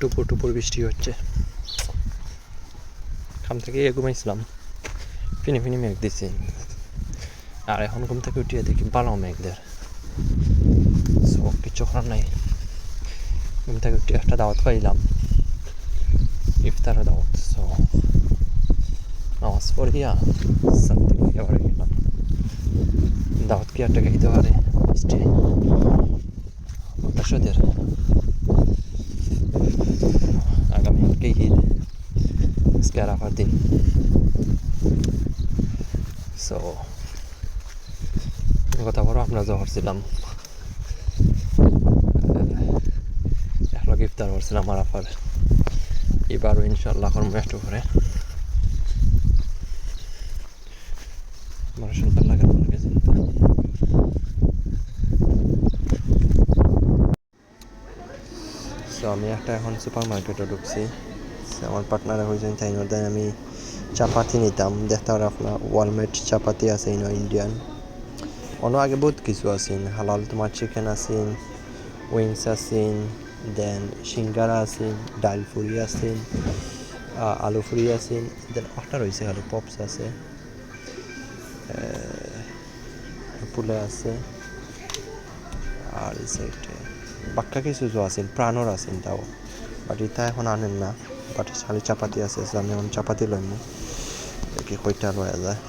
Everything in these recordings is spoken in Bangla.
টুপুর টুপুর বৃষ্টি হচ্ছে। খাম থেকে ঘুমাইছিলাম, ফিনি ফিনি মেঘ দিছে, আর এখন ঘুম থেকে উঠিয়ে দেখি ভালো মেঘদের। সো কিছু করার নাই, ঘুম থেকে উঠিয়ে একটা দাওয়াত পাইলাম, ইফতারের দাওয়াত। সো নামাজ পড়িয়া সাথে এবারে গেলাম। দাওয়াত কি একটা খাইতে পারে মিষ্টি বাতাসদের। আগামীকালকে ঈদ, আজকে আরাফার দিন। সো কথা বলো, আমরা যা করছিলাম একলগে ইফতার করছিলাম আরাফার। এবারও ইনশাল্লাহ করবো একটু করে। আমার সুন্দর লাগে আপনাকে চিন্তা। সো আমি একটা এখন সুপার মার্কেটে ঢুকছি। আমার পার্টনারে হয়েছেন তাই নয়, আমি চাপাতি নিতাম। দেখতে পারে আপনার ওয়ালমেট চাপাতি আছে ইন্ডিয়ান। অন্য আগে বহুত কিছু আছেন, হালাল তোমার চিকেন আছেন, উইংস আছেন, দেন সিঙ্গারা আছেন, ডাল ফুরি আছেন, আলু ফুরি আছেন, দেন একটা রয়েছে আলু পপস আছে, পুলে আছে, আর এই সাইডে বাক্কা কিছু আছেন, প্রাণর আছেন তাও, বাট এটা এখন আনেন না। বাট খালি চাপাতি আছে, আমি এখন চাপাতি লইমু, দেখি কইটা লয়া যায়।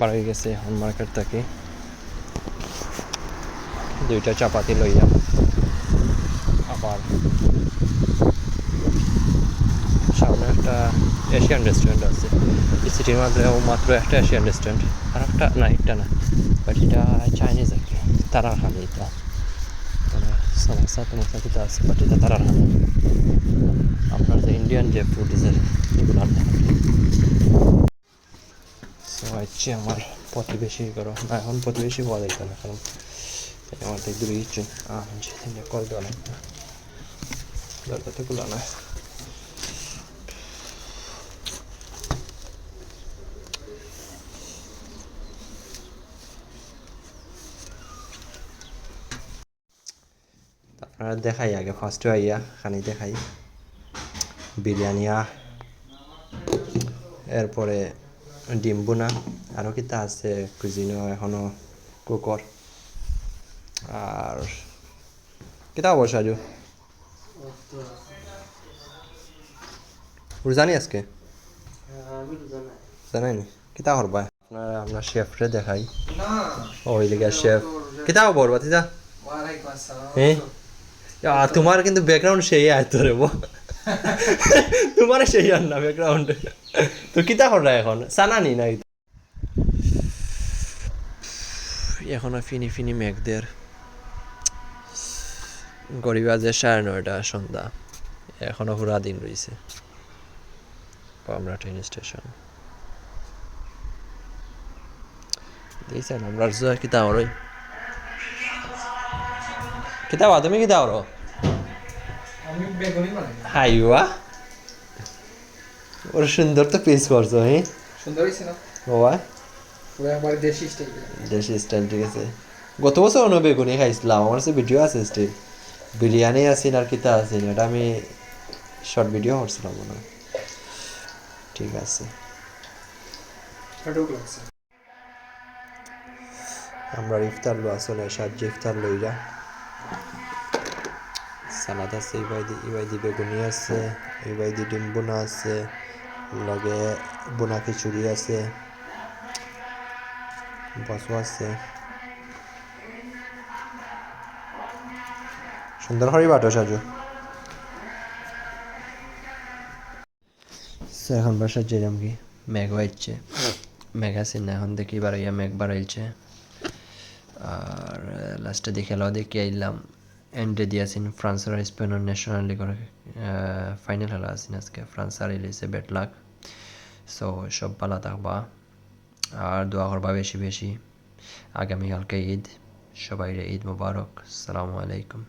বাড়ি গেছে এখন মার্কেট থেকে দুইটা চাপাতি লইয়া আবার সামনে একটা এশিয়ান রেস্টুরেন্ট আছে এই সিটির মধ্যে, মাত্র একটা এশিয়ান রেস্টুরেন্ট, আর একটা না, একটা না, বাট এটা চাইনিজ আর কি, তারার খানি। এটা মানে সমস্যা টমস্যা কিছু আছে, বাট এটা তারার খানি। আপনার যে ইন্ডিয়ান যে ফুড আছে এগুলো হচ্ছে আমার প্রতিবেশী করো না, এখন প্রতিবেশী পাওয়া যাইত না, কারণ আমার তো দূরে ইচ্ছে কল দেওয়া লাগবে না, দরকার গুলো না। আপনারা দেখাই আগে ফার্স্টে আইয়া খানি দেখাই বিরিয়ানি, এরপরে ডিম বোনা, আরও কিতা আছে কুজিনও এখনও কুকর, আর কিতা অবশ্য আজু জানি আজকে জানাই নি কিতা করবা। আপনারা আমরা শেফরে দেখাই, ওই লিগা শেফ কিতা করবা তিতা। হ্যাঁ তোমার কিন্তু ব্যাকগ্রাউন্ড সেই আয়তো রে তোমার সেই আর না ব্যাকগ্রাউন্ড। তো কিতা করা এখন সানানি নাই এখনো ফিনি ফিনি মেঘদের। গড়ি বাজে 9:30 সন্ধ্যা, এখনো পুরা দিন রয়েছে। আমরা ট্রেন স্টেশন দিয়েছেন আমরা কিতা ওরই কিতা বা তুমি কিতা ওরো হাইওয়া ওর সুন্দর তো পিস করছো। হ্যাঁ সুন্দর হয়েছে না বাবা, দেশি স্টাইল। ঠিক আছে, গত বছর অন্য বেগুনি খাইছিলাম, আমার কাছে ভিডিও আছে স্টিল, বিরিয়ানি আছেন আর কিতা আছেন, এটা আমি শর্ট ভিডিও করছিলাম মনে হয়। ঠিক আছে, আমরা ইফতার লো আসলে সাহায্য ইফতার লইরা সালাদ আছে, ইবাইদি বেগুনি আছে, ইবাইদি ডিম বোনা আছে, লগে বোনা খিচুড়ি আছে, বসও আছে। সুন্দর করে বাটো সাজু। এখন বাসার যেরাম কি মেঘ হয়েছে, মেঘ আছে না, এখন দেখি বাড়াইয়া মেঘ বাড়াইছে। আর লাস্টে দেখে দেখি আইলাম এন্ডে দিয়েছেন ফ্রান্স আর স্পেনের ন্যাশনাল লিগের ফাইনাল খেলা আছেন আজকে, ফ্রান্স আর ইলিছে ব্যাড লাক। সো সব ভালো থাকবা আর দোয়া করবা বেশি বেশি। আগামীকালকে ঈদ, সবাই ঈদ মুবারক। আসসালামু আলাইকুম।